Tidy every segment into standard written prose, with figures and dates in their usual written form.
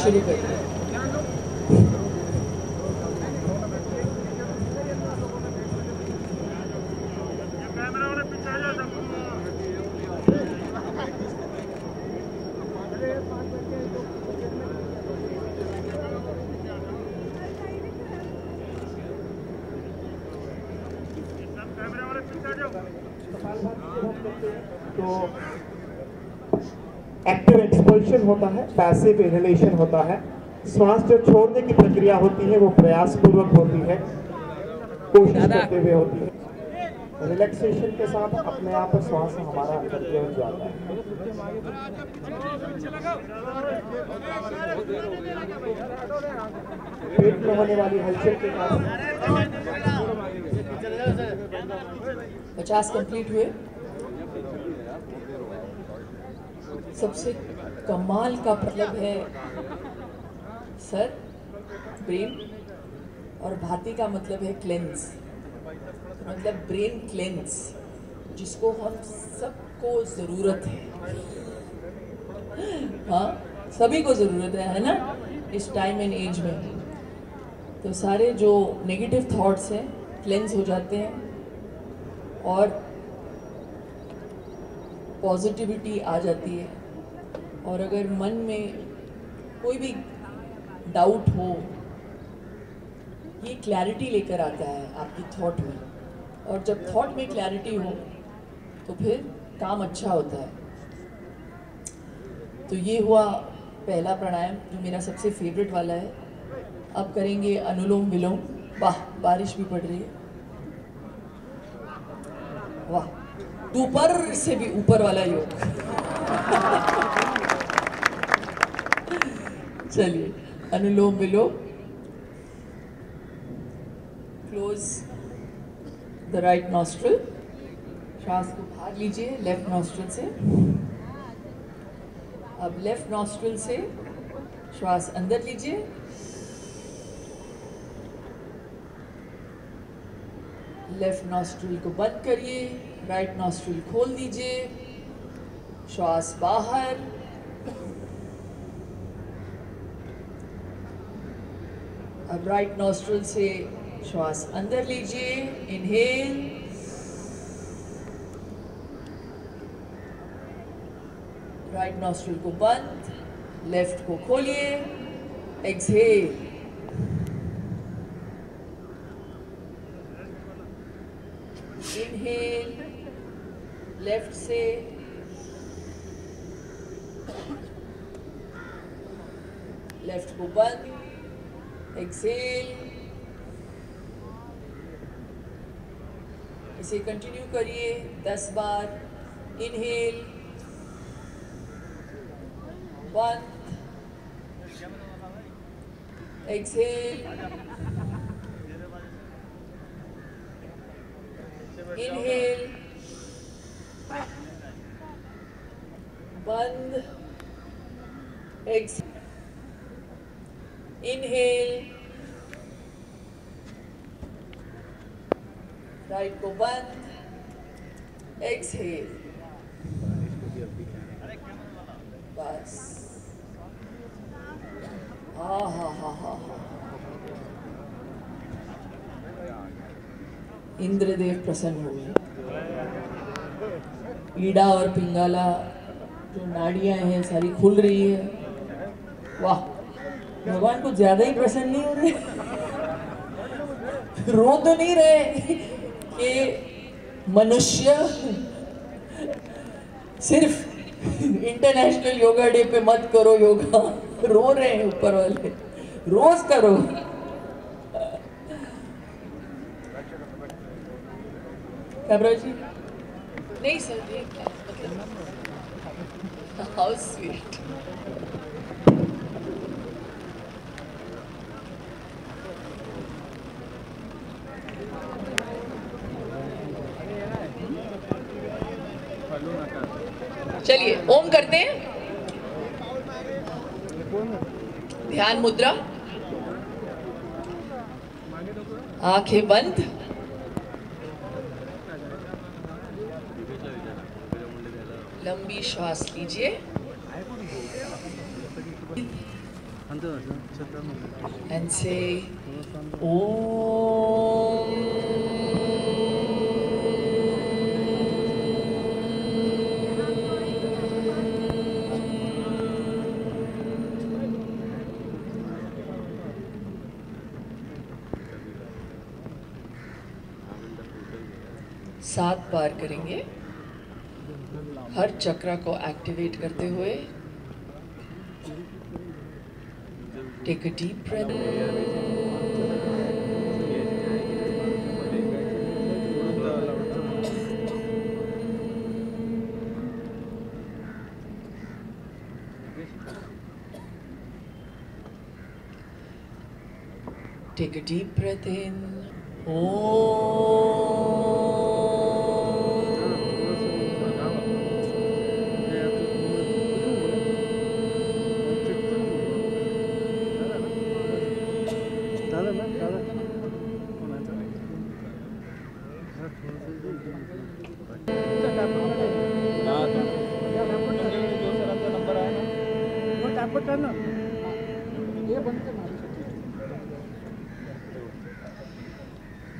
शुरू करते हैं। तो एक्टिव एक्सपल्शन होता है, पैसिव इनहेलेशन होता है। श्वास जो छोड़ने की प्रक्रिया होती है वो प्रयास पूर्वक होती है, कोशिश करते हुए होती है। रिलैक्सेशन के साथ अपने आप श्वास हमारा अंदर की ओर जाता है। पेट में होने वाली हलचल के कारण 50 कंप्लीट हुए। सबसे कमाल का मतलब है सर, ब्रेन, और भाती का मतलब है क्लेंस, मतलब ब्रेन क्लेंस, जिसको हम सबको ज़रूरत है। हाँ, सभी को ज़रूरत है ना, इस टाइम एंड एज में। तो सारे जो नेगेटिव थॉट्स हैं क्लेंस हो जाते हैं और पॉजिटिविटी आ जाती है। और अगर मन में कोई भी डाउट हो, ये क्लैरिटी लेकर आता है आपकी थॉट में, और जब थॉट में क्लैरिटी हो तो फिर काम अच्छा होता है। तो ये हुआ पहला प्राणायाम जो मेरा सबसे फेवरेट वाला है। अब करेंगे अनुलोम विलोम। वाह, बारिश भी पड़ रही है, वाह, ऊपर से भी ऊपर वाला योग। चलिए, अनुलोम विलोम। क्लोज द राइट नॉस्ट्रिल, श्वास को बाहर लीजिए लेफ्ट नॉस्ट्रिल से। अब लेफ्ट नॉस्ट्रिल से श्वास अंदर लीजिए, लेफ्ट नॉस्ट्रिल को बंद करिए, राइट नॉस्ट्रिल खोल दीजिए, श्वास बाहर, अब राइट नॉस्ट्रिल से श्वास अंदर लीजिए, इनहेल, राइट नॉस्ट्रिल को बंद, लेफ्ट को खोलिए, एक्सहेल, इनहेल, लेफ्ट से, लेफ्ट को बंद, एक्सहेल। इसे कंटिन्यू करिए 10 बार। इनहेल, बंद, एक्सहेल, इनहेल, बंद, एक्सहेल, इनहेल, राइट को बंद, एक्सहेल, बस। हा हा हा हा हा, इंद्रदेव प्रसन्न हुए। ईड़ा और पिंगला जो नाड़ियां हैं सारी खुल रही है। वाह, भगवान कुछ ज्यादा ही प्रसन्न नहीं हो रहे। रो तो नहीं रहे कि मनुष्य सिर्फ इंटरनेशनल योगा डे पे मत करो योगा, रो रहे हैं ऊपर वाले, रोज करो। जी नहीं सर, हाउ स्वीट। चलिए ओम करते हैं, ध्यान मुद्रा, आंखें बंद, लंबी श्वास लीजिए, and say Om. सात बार करेंगे, हर चक्र को एक्टिवेट करते हुए। Take a deep breath. Take a deep breath in.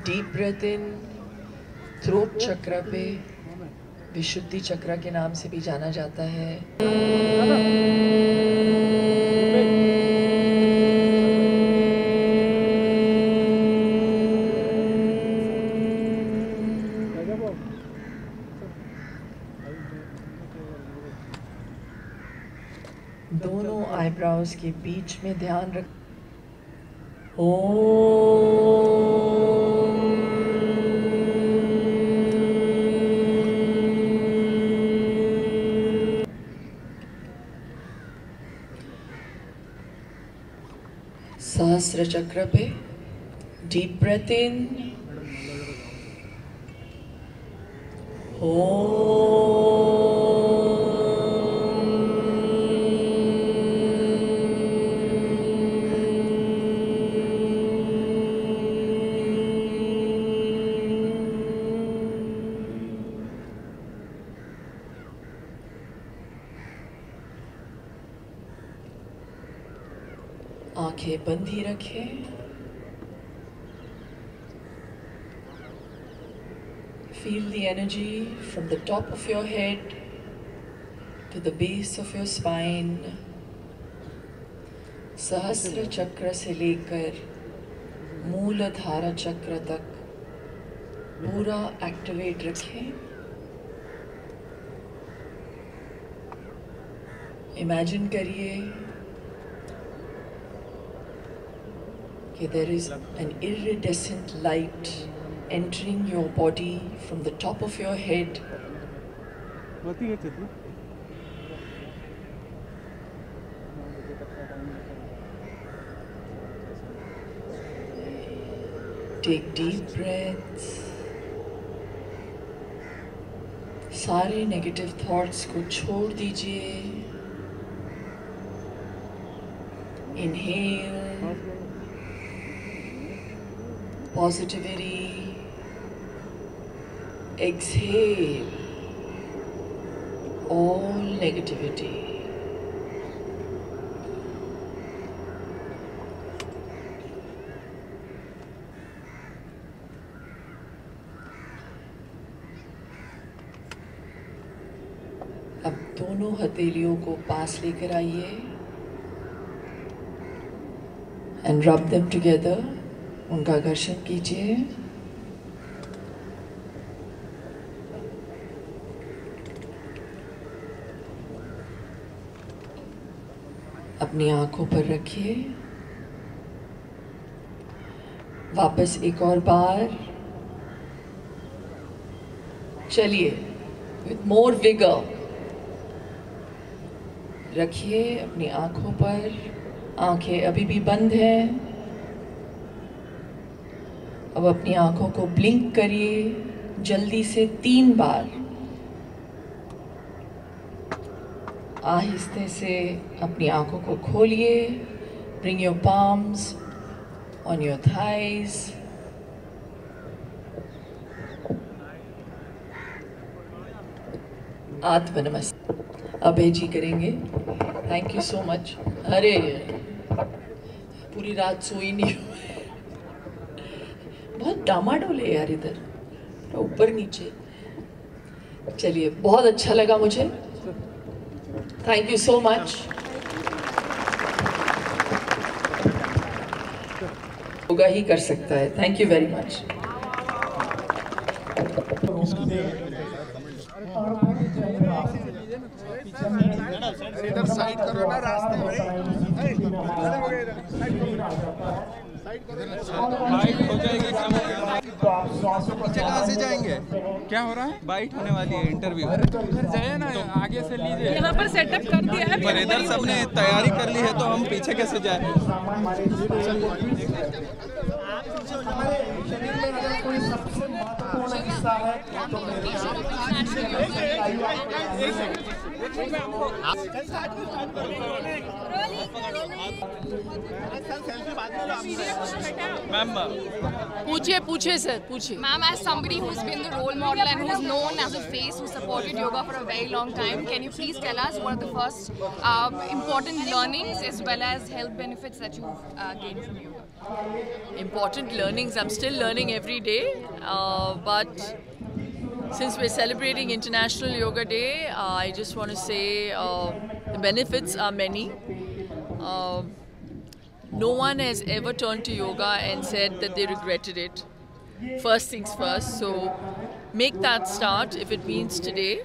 Deep breath in. Throat chakra पे विशुद्धि चक्र के नाम से भी जाना जाता है। दोनों आईब्रोज के बीच में ध्यान रख। सहस्त्र चक्र पे डीप ब्रेथ इन। आंखें बंद ही रखें। Feel the energy from the top of your head to the base of your spine. सहस्त्र चक्र से लेकर मूलाधार चक्र तक पूरा एक्टिवेट रखें। इमेजिन करिए कि there is an iridescent light entering your body from the top of your head take deep breaths। सारे नेगेटिव थॉट्स को छोड़ दीजिए। Inhale positivity, exhale all negativity। अब दोनों हथेलियों को पास लेकर आइए and rub them together। उनका घर्षण कीजिए। अपनी आंखों पर रखिए। वापस एक और बार चलिए with more vigor। रखिए अपनी आंखों पर। आंखें अभी भी बंद हैं। अब अपनी आंखों को ब्लिंक करिए जल्दी से 3 बार। आहिस्ते से अपनी आंखों को खोलिए। Bring your palms on your thighs। आत्मनमस्ते। Abhay ji करेंगे। Thank you so much. हरे पूरी रात सोई नहीं हूँ। बहुत डामाडोल है यार इधर, ऊपर नीचे। चलिए, बहुत अच्छा लगा मुझे। Thank you so much. Yoga ही कर सकता है। Thank you very much. इधर साइड करो ना रास्ते में। बाइट हो जाएगी, कम हो गया। पीछे कहाँ से जाएंगे? क्या हो रहा है? बाइट होने वाली है, इंटरव्यू। जाइए ना, आगे से लीजिए। यहाँ पर सेटअप कर दिया है, पर इधर सबने तैयारी कर ली है, तो हम पीछे कैसे जाए? मैम पूछिए सर, पूछिए। Ma'am, as somebody who's been the role model and who's known as a face who supported yoga for a very long time, can you please tell us what are the first important learnings as well as health benefits that you've gained from yoga? Important learnings. I'm still learning every day, but since we're celebrating International Yoga Day, I just want to say the benefits are many. No one has ever turned to yoga and said that they regretted it. First things first, so make that start if it means today.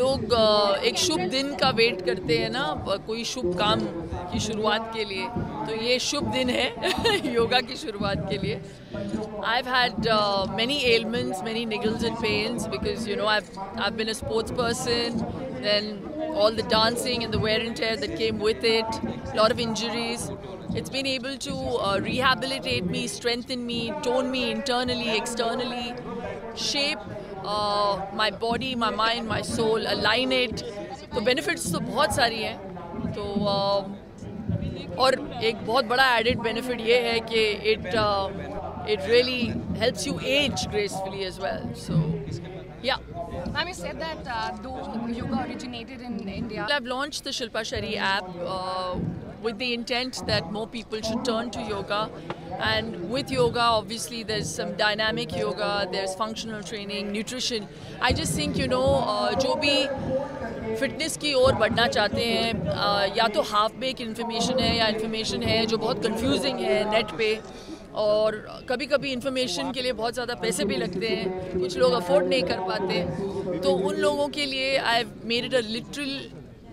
लोग एक शुभ दिन का wait करते हैं ना, कोई शुभ काम की शुरुआत के लिए, तो ये शुभ दिन है योगा की शुरुआत के लिए. I've had many ailments, many niggles and pains because I've been a sports person, then all the dancing and the wear and tear that came with it, a lot of injuries. It's been able to rehabilitate me, strengthen me, tone me internally, externally, shape my body, my mind, my soul, align it. तो benefits तो बहुत सारी हैं. तो और एक बहुत बड़ा added benefit ये है कि it really helps you age gracefully as well. So yeah. Ma'am, you said that though yoga originated in India, I've launched the Shilpa Shari app with the intent that more people should turn to yoga. And with yoga, obviously, there's some dynamic yoga, there's functional training, nutrition. I just think, जो भी fitness की ओर बढ़ना चाहते हैं, या तो half bake information है या इन्फॉर्मेशन है जो बहुत कंफ्यूजिंग है नेट पे, और कभी कभी इन्फॉर्मेशन के लिए बहुत ज़्यादा पैसे भी लगते हैं, कुछ लोग अफोर्ड नहीं कर पाते, तो उन लोगों के लिए I made it a literal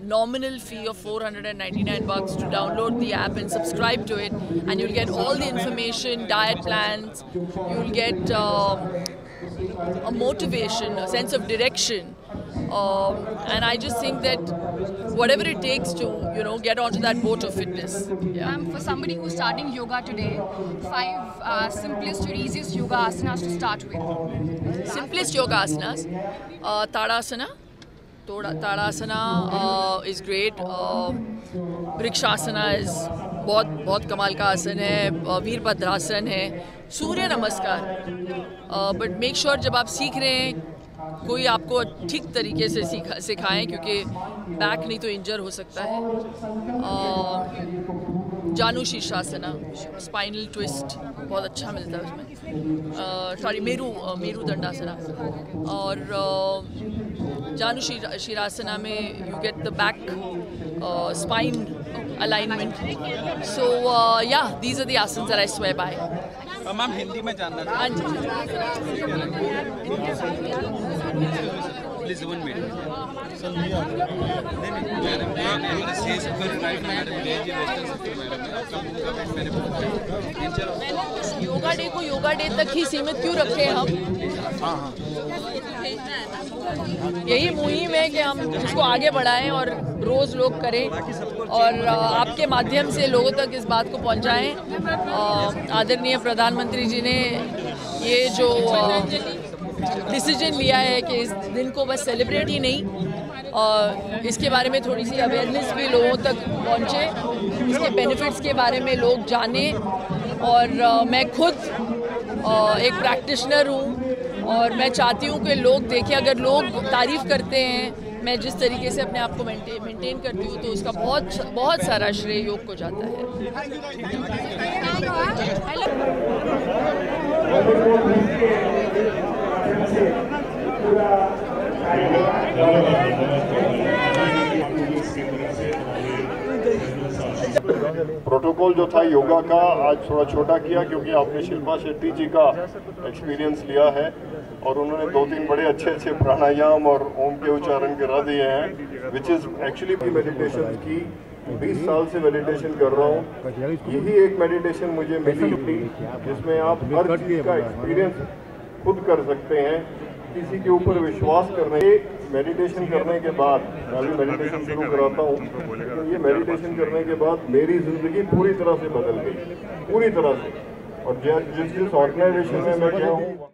nominal fee of $499 to download the app and subscribe to it, and you'll get all the information, diet plans, you'll get a motivation, a sense of direction, and I just think that whatever it takes to get onto that boat of fitness. Yeah. For somebody who's starting yoga today, 5 simplest or easiest yoga asanas to start with. Simplest yoga asanas, Tadasana. Tadasana is great. Vrikshasana is बहुत कमाल का आसन है. वीरभद्रासन है. सूर्य नमस्कार. But make sure जब आप सीख रहे हैं कोई आपको ठीक तरीके से सिखाएं, क्योंकि बैक नहीं तो इंजर हो सकता है. जानु शीर्षासना, स्पाइनल ट्विस्ट बहुत अच्छा मिलता है उसमें. सॉरी, मेरू दंडासना. और जानु शीरासना में you get the back spine alignment. So yeah, these are the asanas that I swear by. Ma'am Hindi में जानना था. हाँ जी. Please 1 minute. योगा डे को योगा डे तक ही सीमित क्यों रखे हम? यही मुहिम है कि हम इसको आगे बढ़ाएं और रोज़ लोग करें, और आपके माध्यम से लोगों तक इस बात को पहुंचाएं. आदरणीय प्रधानमंत्री जी ने ये जो डिसीजन लिया है कि इस दिन को बस सेलिब्रेट ही नहीं, और इसके बारे में थोड़ी सी अवेयरनेस भी लोगों तक पहुंचे, इसके बेनिफिट्स के बारे में लोग जाने. और मैं खुद एक प्रैक्टिशनर हूँ, और मैं चाहती हूँ कि लोग देखें, अगर लोग तारीफ़ करते हैं, मैं जिस तरीके से अपने आप को मेंटेन करती हूँ तो उसका बहुत सारा श्रेय योग को जाता है। प्रोटोकॉल जो था योगा का आज थोड़ा छोटा किया क्योंकि आपने शिल्पा शेट्टी जी का एक्सपीरियंस लिया है और उन्होंने 2-3 बड़े अच्छे प्राणायाम और ओम के उच्चारण करा दिए हैं, विच इज़ एक्चुअली मेडिटेशन की 20 साल से मेडिटेशन कर रहा हूँ। यही एक मेडिटेशन मुझे मिली जिसमें आप हर चीज़ का एक्सपीरियंस खुद कर सकते हैं, किसी के ऊपर विश्वास करने। मेडिटेशन करने के बाद मैं अभी मेडिटेशन शुरू कराता हूँ, लेकिन ये मेडिटेशन करने के बाद मेरी ज़िंदगी पूरी तरह से बदल गई, पूरी तरह से। और जिस ऑर्गेनाइजेशन में मैं गया हूँ